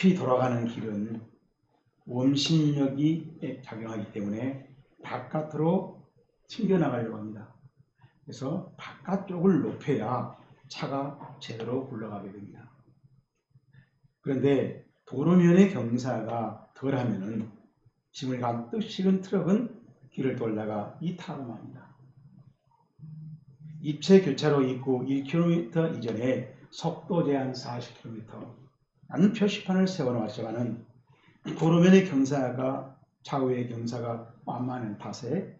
높이 돌아가는 길은 원심력이 작용하기 때문에 바깥으로 튕겨나가려고 합니다. 그래서 바깥쪽을 높여야 차가 제대로 굴러가게 됩니다. 그런데 도로면의 경사가 덜하면은 짐을 가득 실은 트럭은 길을 돌다가 이탈을 합니다. 입체 교차로 입구 1km 이전에 속도 제한 40km 라는 표시판을 세워놓았지만은 도로면의 경사가 좌우의 경사가 만만한 탓에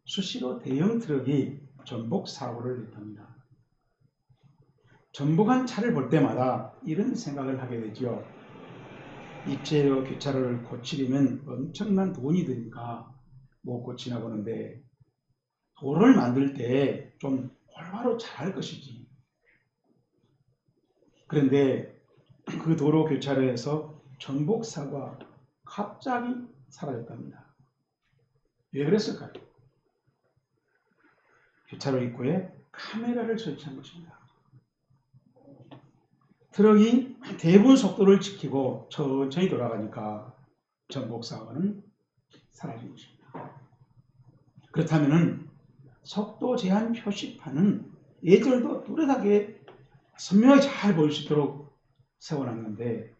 수시로 대형 트럭이 전복 사고를 일으킵니다. 전복한 차를 볼 때마다 이런 생각을 하게 되죠. 입체로 교차로를 고치려면 엄청난 돈이 드니까 못 고치나 보는데 도로를 만들 때 좀 올바로 잘할 것이지. 그런데 그 도로 교차로에서 전복 사고가 갑자기 사라졌답니다. 왜 그랬을까요? 교차로 입구에 카메라를 설치한 것입니다. 트럭이 대부분 속도를 지키고 천천히 돌아가니까 전복 사고는 사라진 것입니다. 그렇다면 속도 제한 표시판은 예전에도 뚜렷하게 선명하게 잘 보일 수 있도록 세워놨는데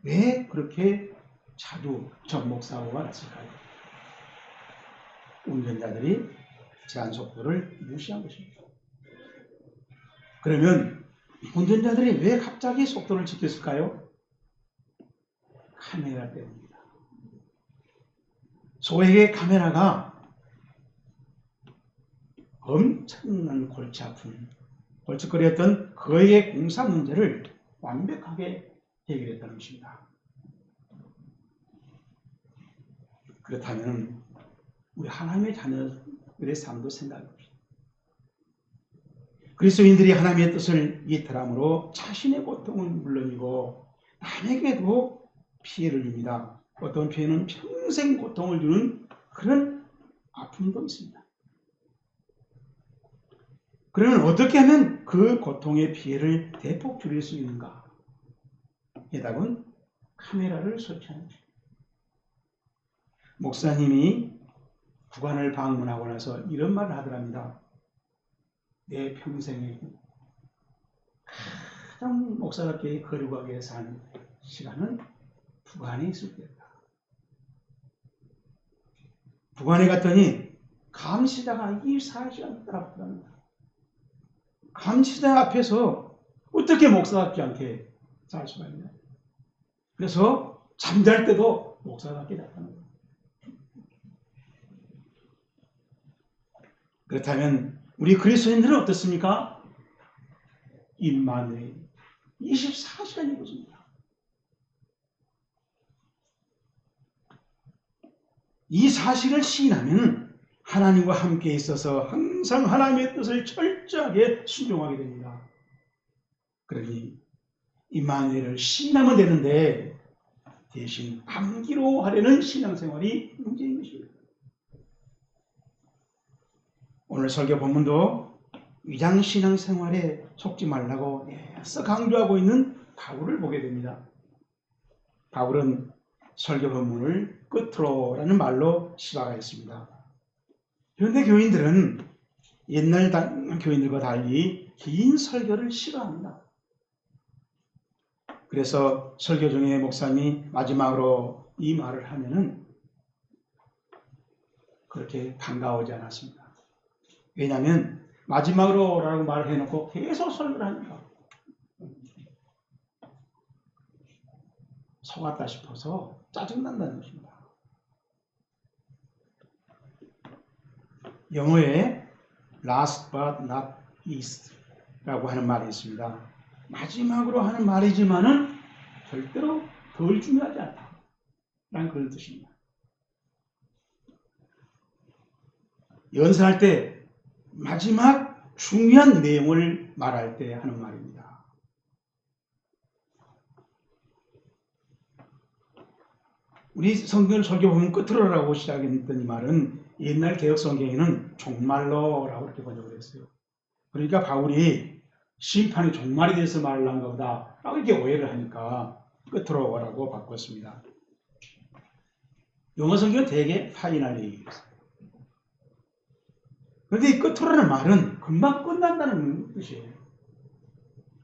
왜 그렇게 자주 전복 사고가 났을까요? 운전자들이 제한 속도를 무시한 것입니다. 그러면 운전자들이 왜 갑자기 속도를 지켰을까요? 카메라 때문입니다. 소액의 카메라가 엄청난 골치 아픈, 골칫거리였던 거액의 공사 문제를 완벽하게 해결했다는 것입니다. 그렇다면 우리 하나님의 자녀들의 삶도 생각해 봅시다. 그리스도인들이 하나님의 뜻을 이탈함으로 자신의 고통은 물론이고 남에게도 피해를 줍니다. 어떤 피해는 평생 고통을 주는 그런 아픔도 있습니다. 그러면 어떻게 하면 그 고통의 피해를 대폭 줄일 수 있는가? 해답은 카메라를 설치하는 것입니다. 목사님이 구간을 방문하고 나서 이런 말을 하더랍니다. 내 평생에 가장 목사답게 거룩하게 산 시간은 북한에 있을 때다. 북한에 갔더니 감시자가 24시간 따라붙답니다. 감시자 앞에서 어떻게 목사답지 않게 살 수가 있나요? 그래서 잠잘 때도 목사답게 잤다는 거예요. 그렇다면 우리 그리스도인들은 어떻습니까? 임마누엘 24시간이 것입니다. 이 사실을 시인하면 하나님과 함께 있어서 항상 하나님의 뜻을 철저하게 순종하게 됩니다. 그러니 임마누엘을 시인하면 되는데 대신 암기로 하려는 신앙생활이 문제인 것입니다. 오늘 설교 본문도 위장신앙생활에 속지 말라고 애써 강조하고 있는 바울을 보게 됩니다. 바울은 설교 본문을 끝으로라는 말로 시작하였습니다. 그런데 교인들은 옛날 교인들과 달리 긴 설교를 싫어합니다. 그래서 설교 중에 목사님이 마지막으로 이 말을 하면은 그렇게 반가워하지 않았습니다. 왜냐하면 마지막으로라고 말을 해놓고 계속 설교를 하니까 속았다 싶어서 짜증난다는 것입니다. 영어에 last but not least 라고 하는 말이 있습니다. 마지막으로 하는 말이지만은 절대로 덜 중요하지 않다 라는 그런 뜻입니다. 연설할 때 마지막 중요한 내용을 말할 때 하는 말입니다. 우리 성경 설교 보면 끝으로라고 시작했던 이 말은 옛날 개혁 성경에는 종말로라고 이렇게 번역을 했어요. 그러니까 바울이 심판의 종말에 대해서 말을 한 거다 라고 이렇게 오해를 하니까 끝으로라고 바꿨습니다. 영어 성경은 대개 파이널이 있어요. 그런데 이 끝으로라는 말은 금방 끝난다는 뜻이에요.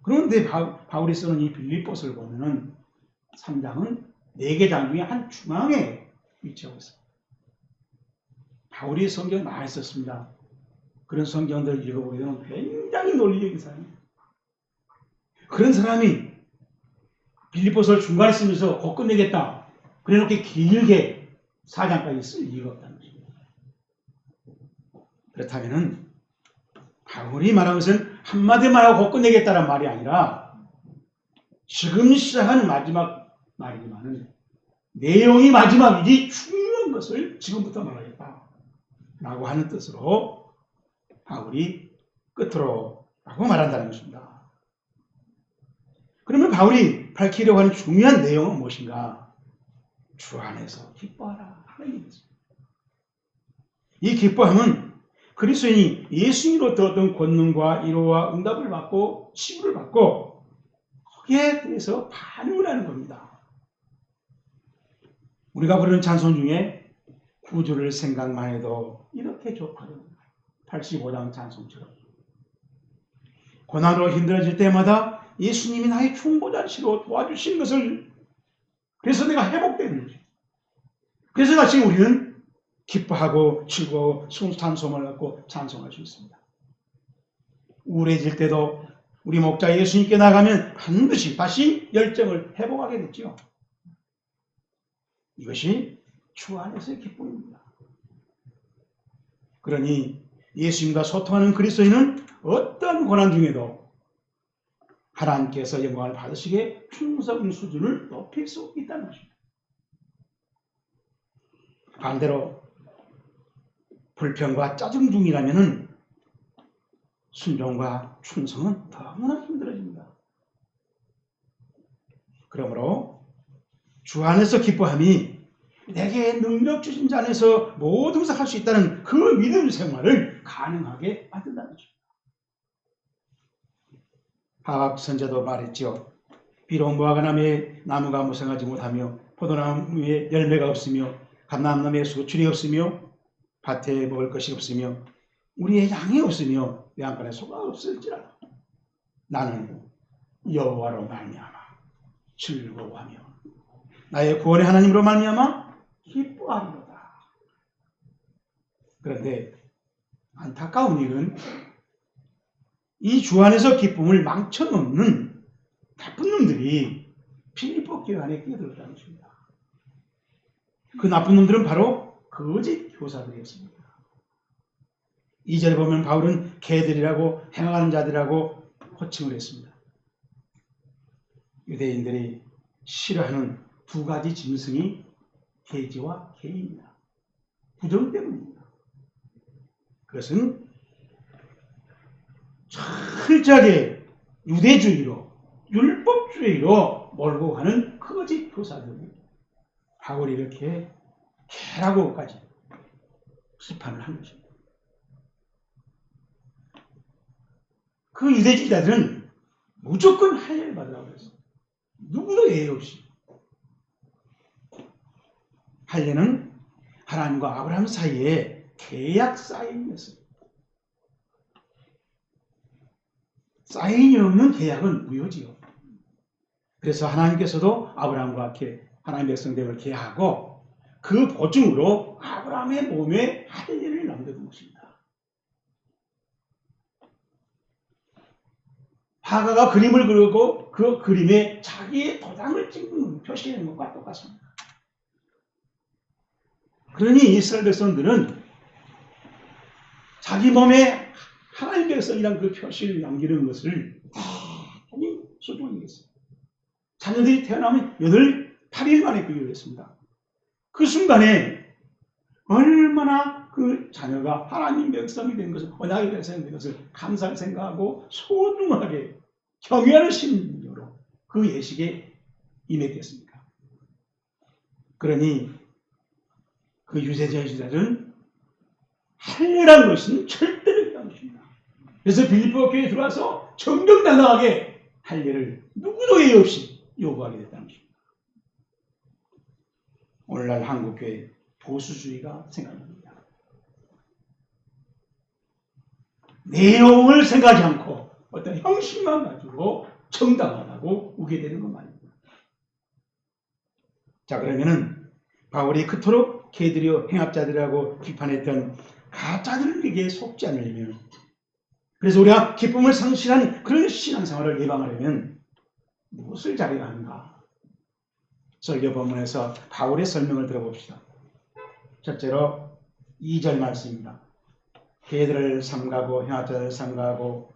그런데 바울이 쓰는 이 빌립보서를 보면은 3장은 4개 장 중에 한 중앙에 위치하고 있어요. 바울이 성경 많이 썼습니다. 그런 성경들을 읽어보게 되면 굉장히 논리적인 사람이에요. 그런 사람이 빌립보서를 중간에 쓰면서 곧 끝내겠다. 그래놓게 길게 4장까지 쓸 이유가 없다는 것입니다. 그렇다면은 바울이 말한 것은 한마디만 하고 곧 끝내겠다는 말이 아니라 지금 시작한 마지막 말이지만은 내용이 마지막이지 중요한 것을 지금부터 말하겠다. 라고 하는 뜻으로 바울이 끝으로 라고 말한다는 것입니다. 그러면 바울이 밝히려고 하는 중요한 내용은 무엇인가? 주 안에서 기뻐하라 하는 얘기입니다. 이 기뻐함은 그리스도인이 예수님으로 들었던 권능과 위로와 응답을 받고 치유를 받고 거기에 대해서 반응을 하는 겁니다. 우리가 부르는 찬송 중에 구주를 생각만 해도 이렇게 좋거든요. 85장 찬송처럼. 고난으로 힘들어질 때마다 예수님이 나의 중보자시로 도와주신 것을 그래서 내가 회복되는 거죠. 그래서 지금 우리는 기뻐하고 즐거워 찬송을 갖고 찬송할 수 있습니다. 우울해질 때도 우리 목자 예수님께 나가면 반드시 다시 열정을 회복하게 됐죠. 이것이 주 안에서의 기쁨입니다. 그러니 예수님과 소통하는 그리스도인은 어떤 고난 중에도 하나님께서 영광을 받으시기에 충성 수준을 높일 수 있다는 것입니다. 반대로 불평과 짜증 중이라면 순종과 충성은 너무나 힘들어집니다. 그러므로 주 안에서 기뻐함이 내게 능력 주신 자 안에서 모든 것을 할 수 있다는 그 믿음 생활을 가능하게 만든다는 것입니다. 하박 선지자도 말했지요. 비록 무화과나무에 나무가 무성하지 못하며 포도나무에 열매가 없으며 감람나무에 수출이 없으며 밭에 먹을 것이 없으며 우리의 양이 없으며 외양간에 소가 없을지라도 나는 여호와로 말미암아 즐거워하며 나의 구원의 하나님으로 말미암아 기뻐하리로다. 그런데 안타까운 일은 이 주 안에서 기쁨을 망쳐놓는 나쁜 놈들이 빌립보 교회 안에 끼어들었다는 것입니다. 그 나쁜 놈들은 바로 거짓 교사들이었습니다. 2절에 보면 바울은 개들이라고 행하는 자들이라고 호칭을 했습니다. 유대인들이 싫어하는 두 가지 짐승이 개지와 개입니다. 부정 때문입니다. 그것은 철저하게 유대주의로 율법주의로 몰고 가는 거짓 교사들 바울이 이렇게 개라고까지 비판을 한 것입니다. 그 유대주의자들은 무조건 할례를 받으라고 했어요. 누구도 예외 없이. 할례는 하나님과 아브라함 사이에 계약 사인이었어요. 사인이 없는 계약은 무효지요. 그래서 하나님께서도 아브라함과 하나님 백성들을 계약하고 그 보증으로 아브라함의 몸에 할례를 남겨둔 것입니다. 하가가 그림을 그리고 그 그림에 자기의 도장을 찍는 표시하는 것과 똑같습니다. 그러니 이스라엘 백성들은 자기 몸에 하나님 백성이란 그 표시를 남기는 것을 대단히 소중히 여겼어요. 자녀들이 태어나면 8일 만에 그리를 했습니다. 그 순간에 얼마나 그 자녀가 하나님 백성이 된 것을, 언약의 백성이 된 것을 감사를 생각하고 소중하게 경외하는 심령으로 그 예식에 임했겠습니까? 그러니 그 유대주의자들은 할례라는 것은 절대로 있다는 것입니다. 그래서 빌립보 교회에 들어와서 정정당당하게 할례를 누구도 예의 없이 요구하게 됐다는 것입니다. 오늘날 한국교회 보수주의가 생각납니다. 내용을 생각하지 않고 어떤 형식만 가지고 정당하다고 우게 되는 것 말입니다. 자, 그러면은 바울이 그토록 개들이요 행합자들이라고 비판했던 가짜들에게 속지 않으려면, 그래서 우리가 기쁨을 상실한 그런 신앙생활을 예방하려면 무엇을 잘해야 하는가? 설교 본문에서 바울의 설명을 들어봅시다. 첫째로 2절 말씀입니다. 개들을 삼가고 행합자들을 삼가고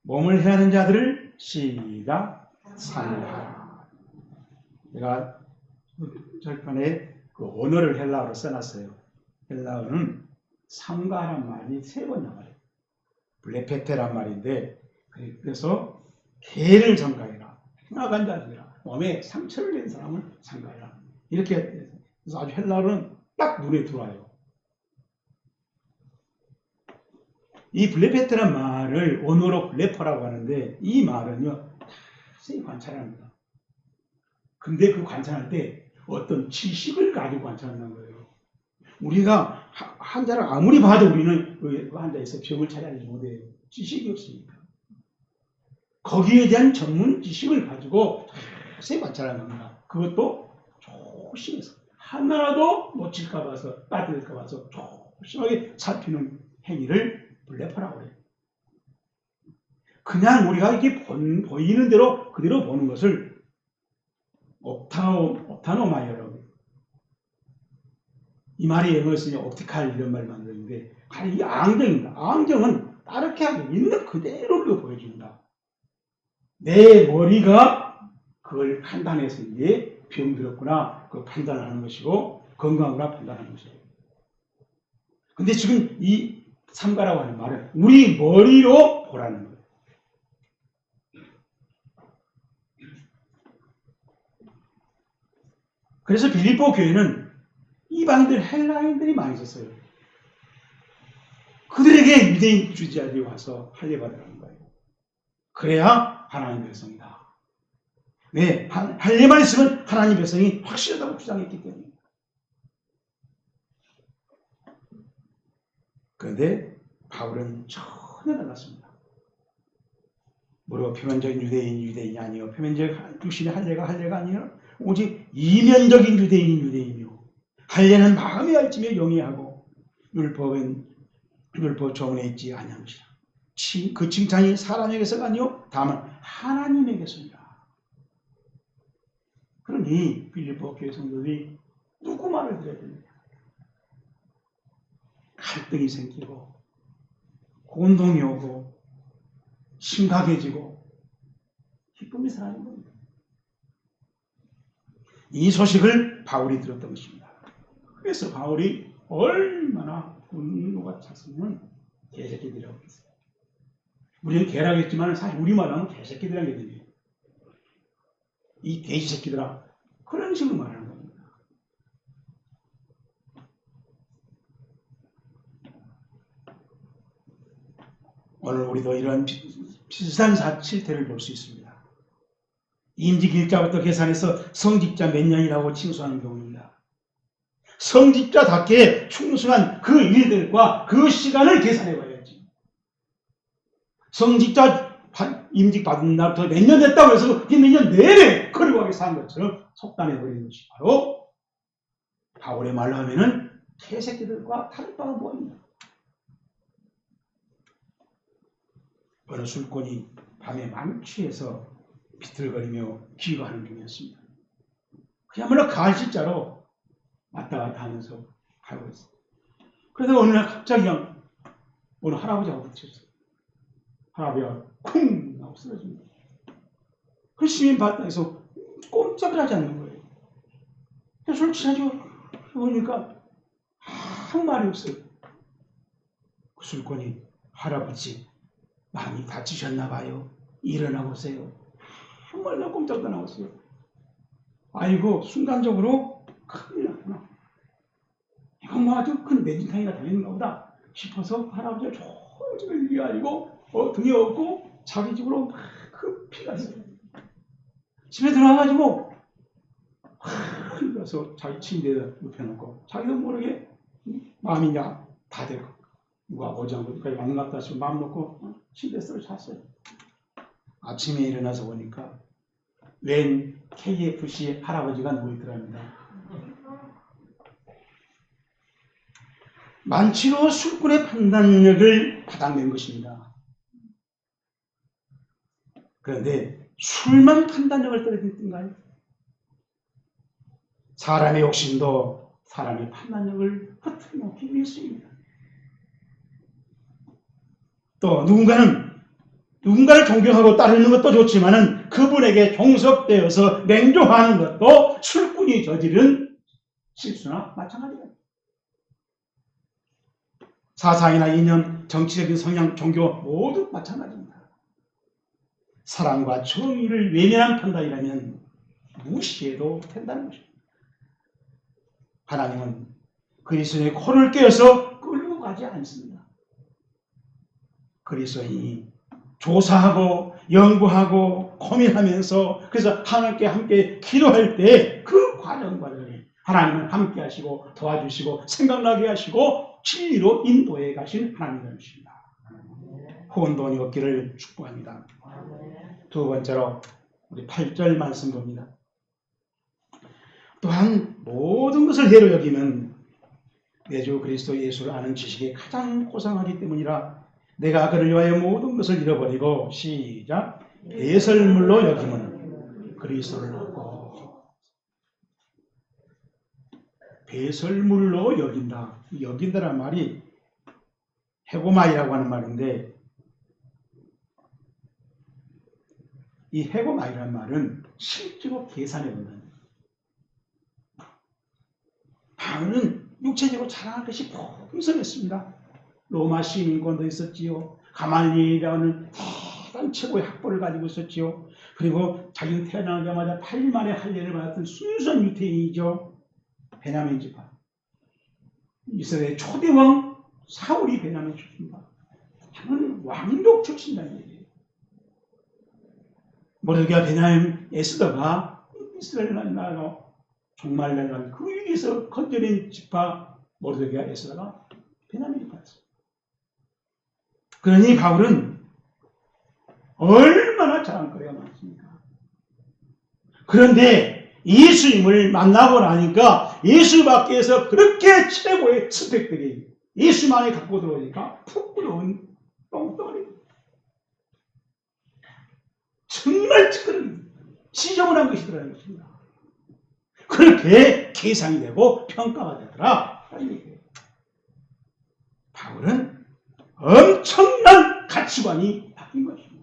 몸을 해하는 자들을 시작 삼가라. 제가 절판에 그 언어를 헬라어로 써놨어요. 헬라어는 삼가란 말이 3번 나와요. 블레페테란 말인데, 그래서 개를 삼가해라, 행악한 자들이라, 몸에 상처를 낸 사람을 삼가해라, 이렇게 해서 아주 헬라어는 딱 눈에 들어와요. 이 블레페테란 말을 언어로 블레퍼라고 하는데, 이 말은요 자세히 관찰합니다. 근데 그 관찰할 때 어떤 지식을 가지고 관찰한다는 거예요. 우리가 환자를 아무리 봐도 우리는 그 환자에서 병을 찾아내지 못해요. 지식이 없으니까. 거기에 대한 전문 지식을 가지고 자세히 관찰하는 겁니다. 그것도 조심해서, 하나라도 놓칠까 봐서, 빠뜨릴까 봐서 조심하게 살피는 행위를 블레퍼라고 해요. 그냥 우리가 이렇게 보이는 대로 그대로 보는 것을 옵타노마이어라고 해요. 이 말이 영어에서 옵티칼 이런 말을 만드는데, 이 앙정입니다. 앙정은 따르게 하게 있는 그대로 보여줍니다. 내 머리가 그걸 판단해서 이제 병들었구나 그 판단을 하는 것이고, 건강하구나 판단하는 것이에요. 근데 지금 이 삼가라고 하는 말은 우리 머리로 보라는 거예요. 그래서 빌립보 교회는 이방인들, 헬라인들이 많이 있었어요. 그들에게 유대인 주지자들이 와서 할례받으라는 거예요. 그래야 하나님의 백성이다. 왜? 할례만 있으면 하나님의 백성이 확실하다고 주장했기 때문에. 그런데 바울은 전혀 달랐습니다. 뭐로 표면적인 유대인이 아니요, 표면적 육신의 할례가 아니요, 오직 이면적인 유대인이요. 할례는 마음에 알지며 영위하고 율법 조문에 있지 아니한 것이라. 그 칭찬이 사람에게서가 아니요 다만 하나님에게서니라. 그러니 빌립보 교회 성도들이 누구 말을 들어야 됩니까? 갈등이 생기고 혼동이 오고 심각해지고 기쁨이 사라진 겁니다. 이 소식을 바울이 들었던 것입니다. 그래서 바울이 얼마나 분노가 찼으면 개새끼들이라고 했어요. 우리는 개라고 했지만 사실 우리말하면 개새끼들이라는 게 되네요. 이 돼지 새끼들아, 그런 식으로 말하는 겁니다. 오늘 우리도 이런 비슷한 실태를 볼 수 있습니다. 임직 일자부터 계산해서 성직자 몇 년이라고 칭송하는 경우입니다. 성직자답게 충성한 그 일들과 그 시간을 계산해 봐야지. 성직자 임직 받은 날부터 몇 년 됐다고 해서 이 몇 년 내내 거룩하게 산 것처럼 속단해 버리는 것이 바로 바울의 말로 하면은 개새끼들과 다를 바가 뭐입니까? 어느 술꾼이 밤에 만취해서 비틀거리며 기거하는 중이었습니다. 그야말로 가식자로 왔다 갔다 하면서 가고 있어요. 그래서 어느 날 갑자기 어느 할아버지하고 부딪혔어요. 할아버지가 쿵 하고 쓰러집니다. 그 시민 바닥에서 꼼짝을 하지 않는 거예요. 술 취하죠. 그러니까 아무 말이 없어요. 그 술꾼이 할아버지 많이 다치셨나 봐요. 일어나 보세요. 한 말도 꼼짝도 안 하고 있어요. 아이고 순간적으로 큰일 났구나. 이거 뭐 아주 큰 매진탕이가 당했는가 보다 싶어서 할아버지가 조금씩 위아리고 등에 업고 자기 집으로 막 급히 갔어요. 집에 들어와가지고 그래서 자기 침대에 눕혀놓고 자기도 모르게 마음이 이제 다 되고 누가 오지 않고 여기까지 왔는 것 같다 싶으면 마음 놓고 침대에 쓰러 잤어요. 아침에 일어나서 보니까 웬 KFC 할아버지가 누워있더랍니다. 만취로 술꾼의 판단력을 바닥낸 것입니다. 그런데 술만 판단력을 떨어뜨린가요? 사람의 욕심도 사람의 판단력을 흐트러놓기 위해서입니다. 또 누군가를 존경하고 따르는 것도 좋지만은 그분에게 종속되어서 맹종하는 것도 술꾼이 저지른 실수나 마찬가지입니다. 사상이나 이념, 정치적인 성향, 종교 모두 마찬가지입니다. 사랑과 정의를 외면한 판단이라면 무시해도 된다는 것입니다. 하나님은 그리스도의 코를 꿰어서 끌고 가지 않습니다. 그리스도인이 조사하고 연구하고 고민하면서 그래서 하나님께 함께 기도할 때 그 과정을 하나님은 함께 하시고 도와주시고 생각나게 하시고 진리로 인도해 가신 하나님이십니다. 혼돈이 없기를 축복합니다. 두 번째로 우리 8절 말씀 봅니다. 또한 모든 것을 해로 여기면 내 주 그리스도 예수를 아는 지식이 가장 고상하기 때문이라 내가 그를 위하여 모든 것을 잃어버리고 시작 배설물로 여기면 그리스도를 얻고 배설물로 여긴다. 여긴다란 말이 해고마이라고 하는 말인데 이 해고마이라는 말은 실제로 계산해 본다는 거예요. 바울은 육체적으로 자랑할 것이 풍성했습니다. 로마 시민권도 있었지요. 가말리엘이라는 대단 최고의 학벌을 가지고 있었지요. 그리고 자기는 태어나자마자 8일 만에 할례를 받았던 순수한 유태인이죠. 베냐민 지파. 이스라엘 초대왕 사울이 베냐민 출신입니다. 저는 왕족 출신이라는 얘기예요. 모르드게와 베냐민 에스더가 이스라엘 나라 종말날 그 위기에서 건져낸 지파 모르드게와 에스더가 베냐민 지파였어요. 그러니 바울은 얼마나 자랑거리가 많습니까? 그런데 예수님을 만나고 나니까 예수 밖에서 그렇게 최고의 스펙들이 예수만이 갖고 들어오니까 부끄러운 똥덩어리. 정말 지저분한 것이더라는 것입니다. 그렇게 계산이 되고 평가가 되더라. 바울은 엄청난 가치관이 바뀐 것입니다.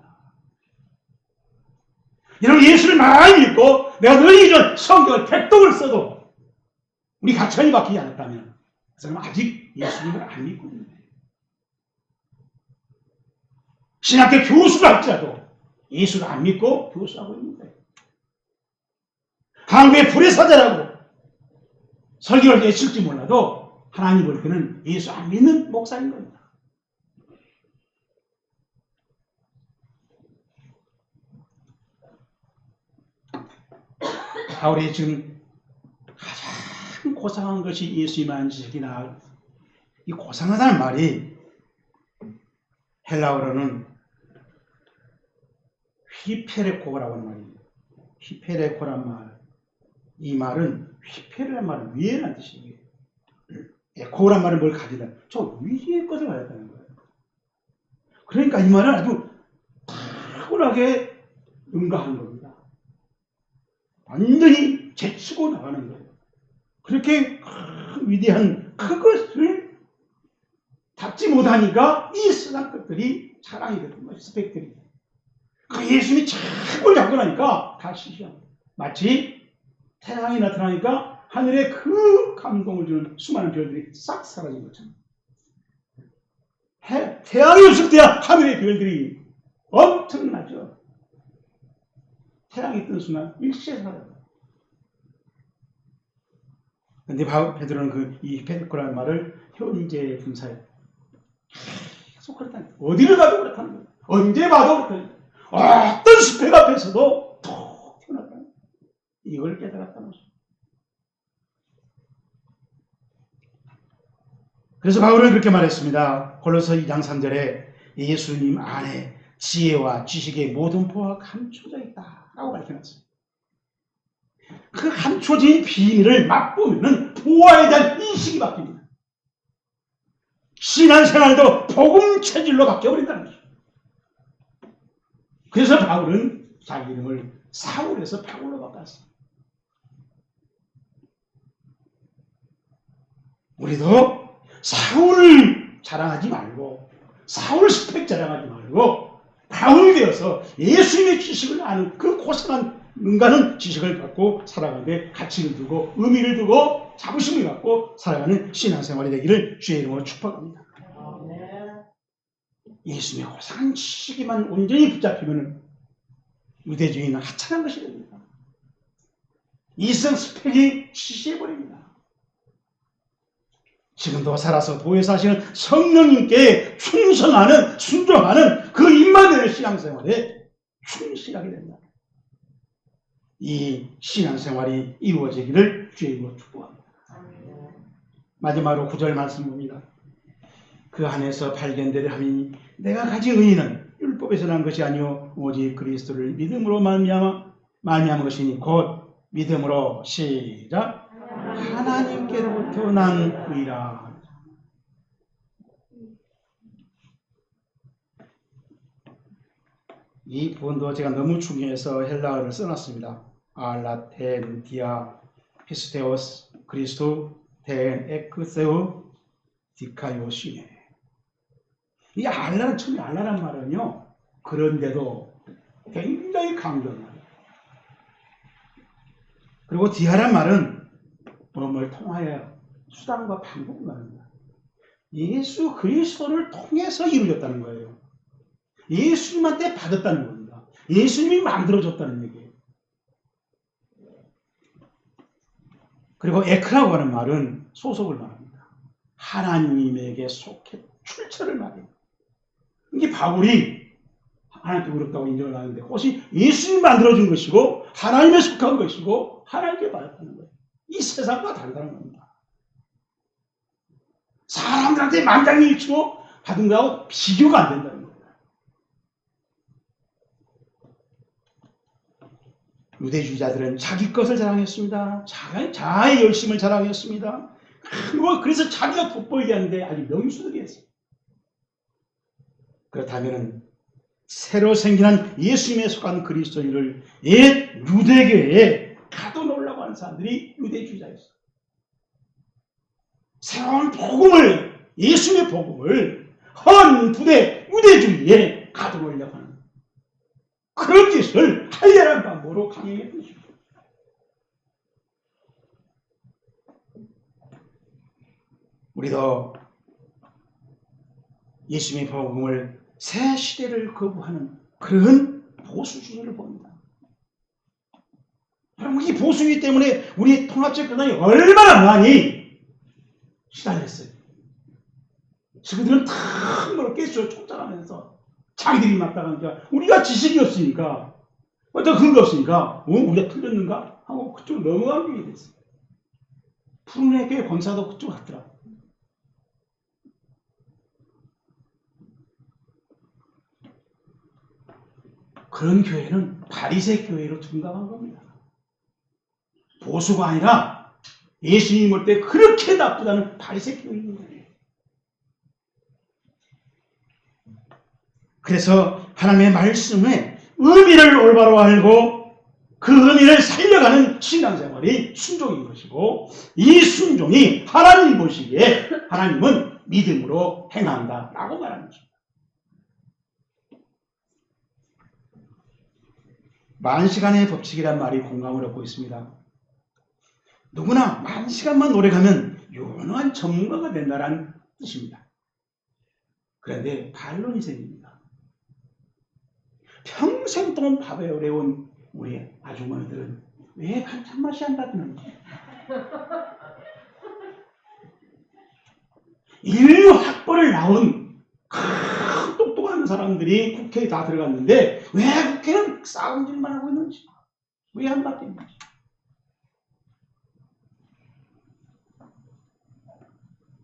여러분 예수를 많이 믿고 내가 늘 이런 성경을 백독을 써도 우리 가치관이 바뀌지 않았다면 그 사람은 아직 예수님을 안 믿고 있는 거예요. 신학교 교수를 할지라도 예수를 안 믿고 교수하고 있는 거예요. 한국의 불의 사자라고 설교를 했을지 몰라도 하나님 볼 때는 예수 안 믿는 목사인 겁니다. 바울이 지금 가장 고상한 것이 예수님만 지식이나 이 고상하다는 말이 헬라어로는 휘페레코라고 하는 말입니다. 휘페레코란 말. 이 말은 휘페르란 말은 위에라는 뜻이에요. 에코란 말은 뭘 가지다. 저 위의 것을 가졌다는 거예요. 그러니까 이 말은 아주 탁월하게 응가한 겁니다. 완전히 제치고 나가는 거예요. 그렇게 위대한 그것을 잡지 못하니까 이 세상 것들이 자랑이 됐던 거예요. 스펙들이. 그 예수님이 자꾸 잡고 나니까 다 시시합니다. 마치 태양이 나타나니까 하늘에 그 감동을 주는 수많은 별들이 싹 사라진 것처럼. 태양이 없을 때야 하늘의 별들이 엄청나죠. 태양이 뜬 순간 일시에 사라져요. 그런데 베드로는 이 페르코라는 말을 현재 분사해. 계속 그렇다는 거예요. 어디를 가도 그렇다는 거예요. 언제 봐도 그렇다는 거예요. 어떤 스펙 앞에서도 톡 튀어나가요. 이걸 깨달았다는 것입니다. 그래서 바울은 그렇게 말했습니다. 골로새 2장 3절에 예수님 안에 지혜와 지식의 모든 보화가 감춰져 있다 라고 밝혀놨어요. 그 감춰진 비밀을 맛보면 보화에 대한 인식이 바뀝니다. 신앙생활도 복음 체질로 바뀌어버린다는 것이죠. 그래서 바울은 자기 이름을 사울에서 바울로 바꿨어요. 우리도 사울을 자랑하지 말고 사울 스펙 자랑하지 말고 바울이 되어서 예수님의 지식을 아는 그 고상한 능가는 지식을 갖고 살아가는데 가치를 두고 의미를 두고 자부심을 갖고 살아가는 신앙생활이 되기를 주의 이름으로 축복합니다. 예수님의 고상한 지식에만 온전히 붙잡히면 유대주의는 하찮은 것이 됩니다. 이성 스펙이 시시해버립니다. 지금도 살아서 보혜사 하시는 성령님께 충성하는 순종하는 그 임마누엘 신앙생활에 충실하게 된다. 이 신앙생활이 이루어지기를 주의 이름으로 축복합니다. 마지막으로 9절 말씀 봅니다. 그 안에서 발견되려 함이 내가 가진 의의는 율법에서 난 것이 아니요 오직 그리스도를 믿음으로 말미암은 것이니 곧 믿음으로 시작 하나님께로부터 난 의라. 이 부분도 제가 너무 중요해서 헬라어를 써놨습니다. 알라텐 디아 피스테오스 그리스도 텐 에크세우 디카요시네. 이 알라는 처음에 알라란 말은요. 그런데도 굉장히 강조한 말이에요. 그리고 디아란 말은 뭐를 통하여 수단과 방법을 말합니다. 예수 그리스도를 통해서 이루어졌다는 거예요. 예수님한테 받았다는 겁니다. 예수님이 만들어줬다는 얘기예요. 그리고 에크라고 하는 말은 소속을 말합니다. 하나님에게 속해 출처를 말해요. 이게 바울이 하나님께 어렵다고 인정을 하는데 그것이 예수님이 만들어준 것이고 하나님에 속한 것이고 하나님께 받았다는 거예요. 이 세상과 다르다는 겁니다. 사람들한테 만장일치로 받은 거하고 비교가 안 된다는 겁니다. 유대주의자들은 자기 것을 자랑했습니다. 자아의 열심을 자랑했습니다. 그래서 자기가 돋보이게 하는데 아주 명수들이 했어요. 그렇다면 새로 생긴 예수님에 속한 그리스도인을 옛 유대교에 가둬놓으려고 하는 사람들이 유대주의자였어요. 새로운 복음을 예수님의 복음을 헌 부대 유대주의에 가둬놓으려고 하는 그런 짓을 하려는 방법으로 강행했던 것입니다. 우리도 예수님의 복음을 새 시대를 거부하는 그런 보수주의를 봅니다. 여러분, 이 보수주의 때문에 우리 통합적 교단이 얼마나 많이 시달렸어요. 저들은 다 넓게 쫓아가면서 자기들이 맞다가니까 우리가 지식이 없으니까 어떤 근거 없으니까 우리가 틀렸는가 하고 그쪽으로 넘어가게 됐어요. 푸른의 교회 권사도 그쪽 갔더라. 그런 교회는 바리새 교회로 둔갑한 겁니다. 보수가 아니라 예수님 볼 때 그렇게 나쁘다는 바리새 교회인 거예요. 그래서 하나님의 말씀의 의미를 올바로 알고 그 의미를 살려가는 신앙생활이 순종인 것이고 이 순종이 하나님 보시기에 하나님은 믿음으로 행한다라고 말하는 것입니다. 만시간의 법칙이란 말이 공감을 얻고 있습니다. 누구나 만시간만 오래 가면 유능한 전문가가 된다는 뜻입니다. 그런데 반론이 생깁니다. 평생 동안 밥에 오래온 우리 아주머니들은 왜 반찬 맛이 안 나는지. 인류 학벌을 나온 큰 똑똑한 사람들이 국회에 다 들어갔는데 왜 국회는 싸움질만 하고 있는지, 왜 안 바뀌는지.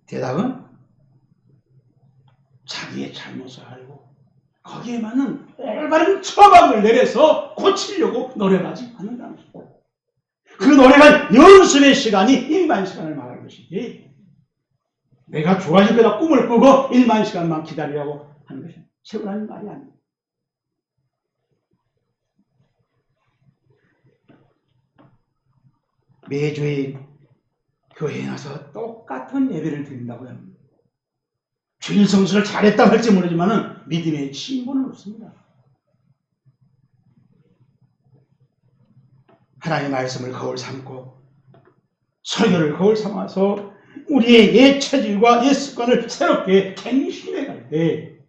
대답은 자기의 잘못을 알고 거기에 맞는 올바른 처방을 내려서 고치려고 노력하지 않는다는 것입니다. 그 노력한 연습의 시간이 1만 시간을 말하는 것이지, 내가 좋아질 거다 꿈을 꾸고 1만 시간만 기다리라고 하는 것이 세우라는 말이 아닙니다. 매주일 교회에 나서 똑같은 예배를 드린다고 합니다. 주일 성수를 잘했다 할지 모르지만 믿음의進歩는 없습니다. 하나님의 말씀을 거울 삼고 설교를 거울 삼아서 우리의 옛 체질과 옛 습관을 새롭게 갱신해 갈 때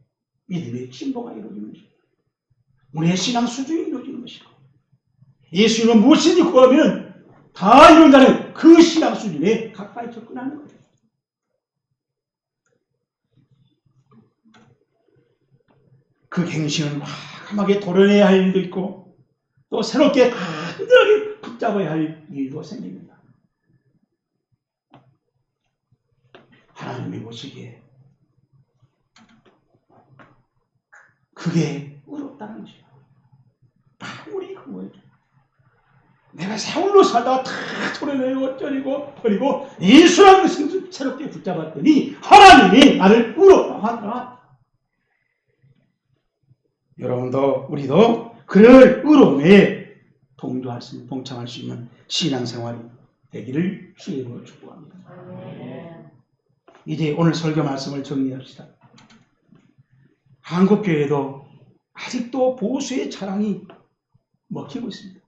믿음의進歩가 이루어지는 것입니다. 우리의 신앙 수준이 이루어지는 것이고, 예수님은 무엇이든지 구하면 다 이룬다는 그 신앙 수준에 가까이 접근하는 거예요. 그 갱신은 과감하게 도려내야 할 일도 있고 또 새롭게 간절하게 붙잡아야 할 일도 생깁니다. 하나님이 보시기에 그게 의롭다는 것이에요. 아무리 그거죠. 내가 사울로 살다가 다 도려내고 어쩌리고 버리고 예수라는 것을 새롭게 붙잡았더니 하나님이 나를 의롭다고 하더라. 여러분도 우리도 그를 의로움에 동참할 수 있는 신앙생활이 되기를 주님으로 축복합니다. 이제 오늘 설교 말씀을 정리합시다. 한국교회도 아직도 보수의 자랑이 먹히고 있습니다.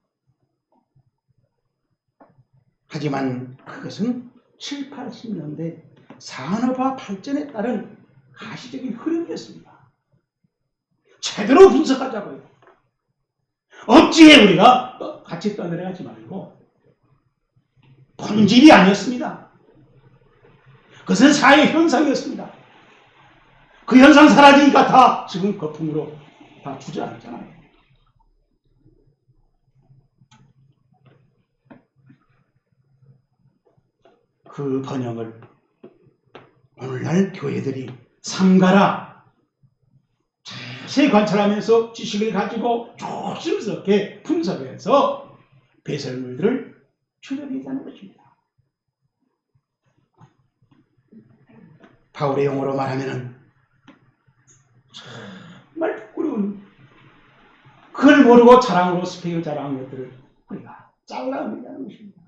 하지만 그것은 7, 80년대 산업화 발전에 따른 가시적인 흐름이었습니다. 제대로 분석하자고요. 억지에 우리가 같이 떠내려가지 말고, 본질이 아니었습니다. 그것은 사회 현상이었습니다. 그 현상 사라지니까 다 지금 거품으로 다 주저앉잖아요. 그 번영을 오늘날 교회들이 삼가라 자세히 관찰하면서 지식을 가지고 조심스럽게 분석해서 배설물들을 줄여내자는 것입니다. 바울의 용어로 말하면 정말 부끄러운, 그걸 모르고 자랑으로 스펙을 자랑한 것들을 우리가 잘라내자는 것입니다.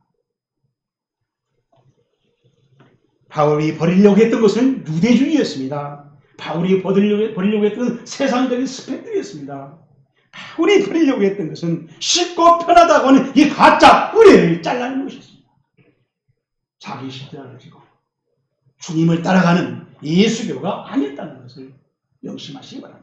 바울이 버리려고 했던 것은 유대주의였습니다. 바울이 버리려고 했던 세상적인 스펙들이었습니다. 바울이 버리려고 했던 것은 쉽고 편하다고 하는 이 가짜 의뢰를 잘라내는 것이었습니다. 자기 십자가를 지고 주님을 따라가는 예수교가 아니었다는 것을 명심하시기 바랍니다.